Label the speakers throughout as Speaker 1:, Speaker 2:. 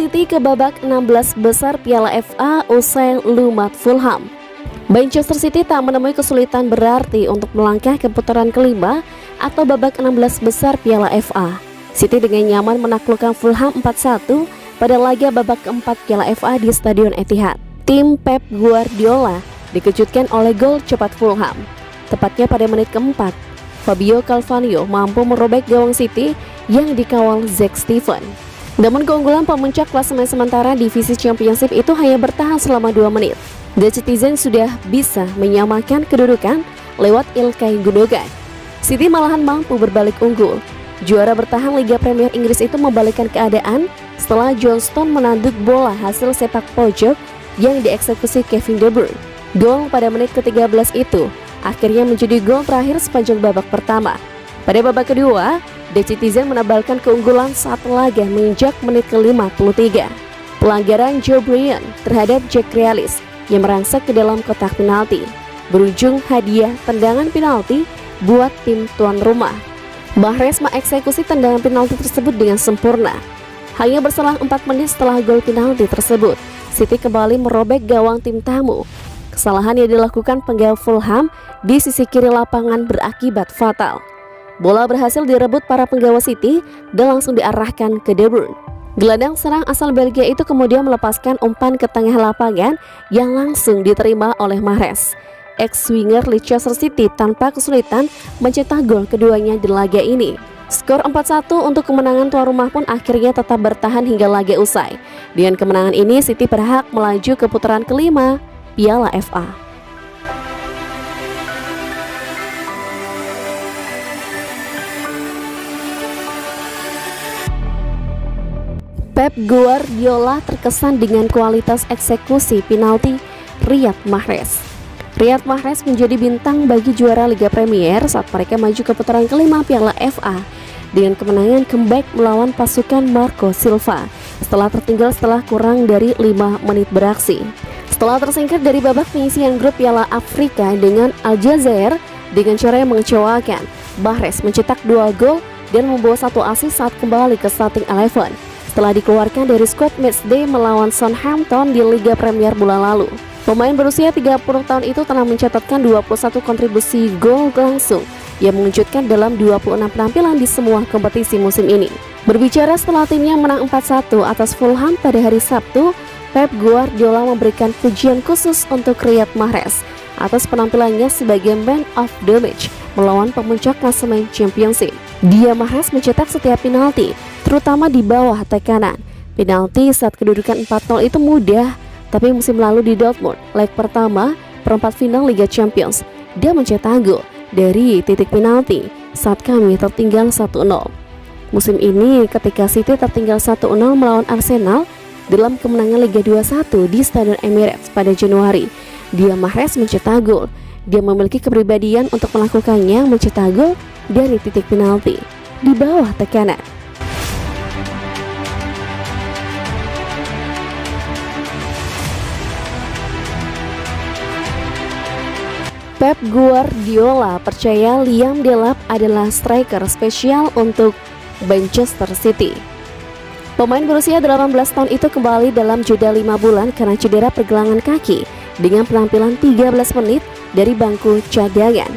Speaker 1: City ke babak 16 besar Piala FA usai lumat Fulham. Manchester City tak menemui kesulitan berarti untuk melangkah ke putaran kelima atau babak 16 besar Piala FA. City dengan nyaman menaklukkan Fulham 4-1 pada laga babak keempat Piala FA di Stadion Etihad. Tim Pep Guardiola dikejutkan oleh gol cepat Fulham. Tepatnya pada menit keempat, Fabio Carvalho mampu merobek gawang City yang dikawal Zack Steven. Namun keunggulan pemuncak klasemen sementara divisi Championship itu hanya bertahan selama 2 menit. The Citizen sudah bisa menyamakan kedudukan lewat Ilkay Gundogan. City malahan mampu berbalik unggul. Juara bertahan Liga Premier Inggris itu membalikkan keadaan setelah John Stones menanduk bola hasil sepak pojok yang dieksekusi Kevin De Bruyne. Gol pada menit ke-13 itu akhirnya menjadi gol terakhir sepanjang babak pertama. Pada babak kedua, The Citizen menebalkan keunggulan saat laga menginjak menit ke-53. Pelanggaran Joe Bryan terhadap Jack Grealish yang merangsek ke dalam kotak penalti berujung hadiah tendangan penalti buat tim tuan rumah. Mahrez mengeksekusi tendangan penalti tersebut dengan sempurna. Hanya berselang 4 menit setelah gol penalti tersebut, City kembali merobek gawang tim tamu. Kesalahan yang dilakukan penggawa Fulham di sisi kiri lapangan berakibat fatal. Bola berhasil direbut para penggawa City dan langsung diarahkan ke De Bruyne. Gelandang serang asal Belgia itu kemudian melepaskan umpan ke tengah lapangan yang langsung diterima oleh Mahrez. Ex-winger Leicester City tanpa kesulitan mencetak gol keduanya di laga ini. Skor 4-1 untuk kemenangan tuan rumah pun akhirnya tetap bertahan hingga laga usai. Dengan kemenangan ini, City berhak melaju ke putaran kelima Piala FA. Pep Guardiola terkesan dengan kualitas eksekusi penalti Riyad Mahrez. Riyad Mahrez menjadi bintang bagi juara Liga Premier saat mereka maju ke putaran kelima Piala FA dengan kemenangan comeback melawan pasukan Marco Silva setelah tertinggal kurang dari 5 menit beraksi. Setelah tersingkir dari babak penyisihan grup Piala Afrika dengan Aljazair dengan cara yang mengecewakan, Mahrez mencetak 2 gol dan membawa 1 assist saat kembali ke starting 11 setelah dikeluarkan dari squad matchday melawan Southampton di Liga Premier bulan lalu. Pemain berusia 30 tahun itu telah mencatatkan 21 kontribusi gol langsung yang mengejutkan dalam 26 penampilan di semua kompetisi musim ini. Berbicara setelah timnya menang 4-1 atas Fulham pada hari Sabtu, Pep Guardiola memberikan pujian khusus untuk Riyad Mahrez atas penampilannya sebagai man of the match melawan pemuncak klasemen Championship. Mahrez mencetak setiap penalti, terutama di bawah tekanan. Penalti saat kedudukan 4-0 itu mudah, tapi musim lalu di Dortmund, leg pertama perempat final Liga Champions, dia mencetak gol dari titik penalti saat kami tertinggal 1-0. Musim ini ketika City tertinggal 1-0 melawan Arsenal dalam kemenangan Liga 2-1 di Stadion Emirates pada Januari, Mahrez mencetak gol. Dia memiliki kepribadian untuk melakukannya, mencetak gol dari titik penalti di bawah tekanan. Pep Guardiola percaya Liam Delap adalah striker spesial untuk Manchester City. Pemain berusia 18 tahun itu kembali dalam jeda 5 bulan karena cedera pergelangan kaki dengan penampilan 13 menit dari bangku cadangan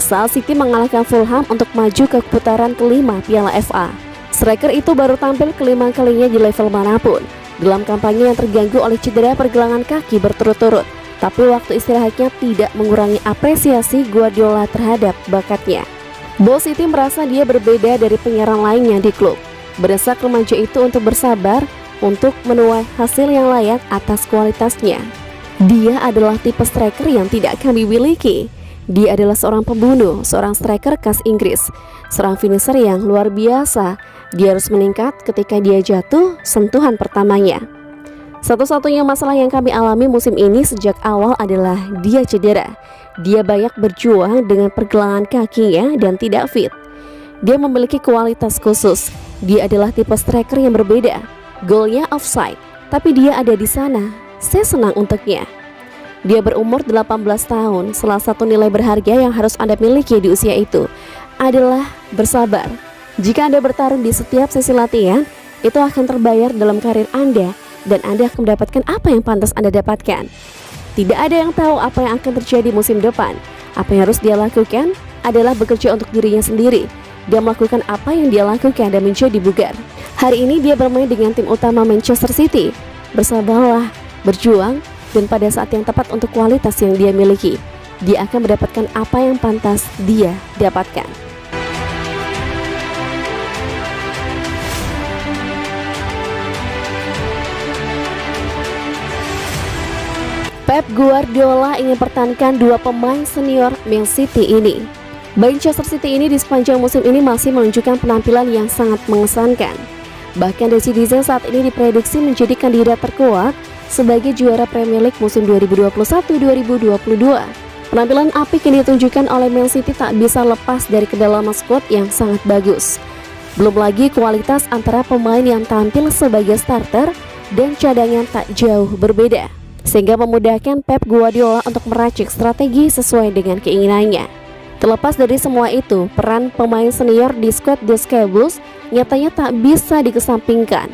Speaker 1: saat City mengalahkan Fulham untuk maju ke putaran kelima Piala FA. Striker itu baru tampil kelima kalinya di level manapun dalam kampanye yang terganggu oleh cedera pergelangan kaki berturut-turut, tapi waktu istirahatnya tidak mengurangi apresiasi Guardiola terhadap bakatnya. Bos City merasa dia berbeda dari penyerang lainnya di klub. Berdesak remaja itu untuk bersabar untuk menuai hasil yang layak atas kualitasnya. Dia adalah tipe striker yang tidak kami miliki. Dia adalah seorang pembunuh, seorang striker khas Inggris, seorang finisher yang luar biasa. Dia harus meningkat ketika dia jatuh sentuhan pertamanya. Satu-satunya masalah yang kami alami musim ini sejak awal adalah dia cedera. Dia banyak berjuang dengan pergelangan kakinya dan tidak fit. Dia memiliki kualitas khusus. Dia adalah tipe striker yang berbeda. Golnya offside, tapi dia ada di sana. Saya senang untuknya. Dia berumur 18 tahun. Salah satu nilai berharga yang harus Anda miliki di usia itu adalah bersabar. Jika Anda bertarung di setiap sesi latihan, itu akan terbayar dalam karir Anda dan Anda akan mendapatkan apa yang pantas Anda dapatkan. Tidak ada yang tahu apa yang akan terjadi musim depan. Apa yang harus dia lakukan adalah bekerja untuk dirinya sendiri. Dia melakukan apa yang dia lakukan dan menjadi bugar. Hari ini dia bermain dengan tim utama Manchester City. Bersabarlah, berjuang, dan pada saat yang tepat untuk kualitas yang dia miliki, dia akan mendapatkan apa yang pantas dia dapatkan. Pep Guardiola ingin pertahankan dua pemain senior Man City ini. Manchester City ini di sepanjang musim ini masih menunjukkan penampilan yang sangat mengesankan. Bahkan The Citizen saat ini diprediksi menjadi kandidat terkuat sebagai juara Premier League musim 2021-2022. Penampilan apik yang ditunjukkan oleh Man City tak bisa lepas dari kedalaman skuad yang sangat bagus. Belum lagi kualitas antara pemain yang tampil sebagai starter dan cadangan tak jauh berbeda, sehingga memudahkan Pep Guardiola untuk meracik strategi sesuai dengan keinginannya. Terlepas dari semua itu, peran pemain senior di skuad The Sky Blues nyatanya tak bisa dikesampingkan.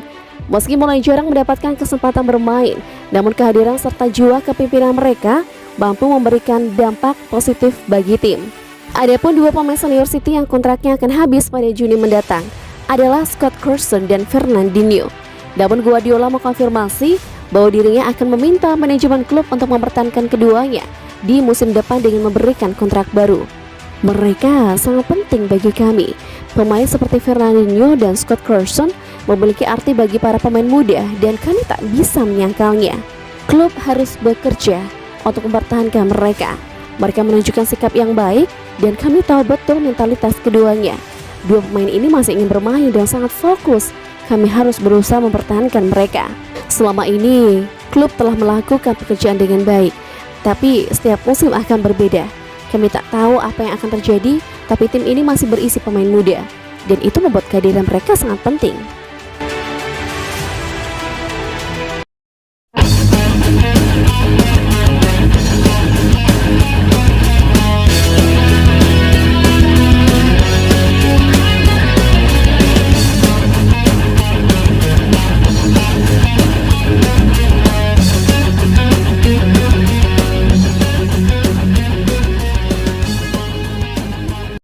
Speaker 1: Meski mulai jarang mendapatkan kesempatan bermain, namun kehadiran serta jiwa kepemimpinan mereka mampu memberikan dampak positif bagi tim. Adapun dua pemain senior City yang kontraknya akan habis pada Juni mendatang adalah Scott Carson dan Fernandinho. Namun Guardiola mengkonfirmasi bahwa dirinya akan meminta manajemen klub untuk mempertahankan keduanya di musim depan dengan memberikan kontrak baru. Mereka sangat penting bagi kami. Pemain seperti Fernandinho dan Scott Carson memiliki arti bagi para pemain muda dan kami tak bisa menyangkalnya. Klub harus bekerja untuk mempertahankan mereka. Mereka menunjukkan sikap yang baik dan kami tahu betul mentalitas keduanya. Dua pemain ini masih ingin bermain dan sangat fokus. Kami harus berusaha mempertahankan mereka. Selama ini, klub telah melakukan pekerjaan dengan baik, tapi setiap musim akan berbeda. Kami tak tahu apa yang akan terjadi, tapi tim ini masih berisi pemain muda, dan itu membuat kehadiran mereka sangat penting.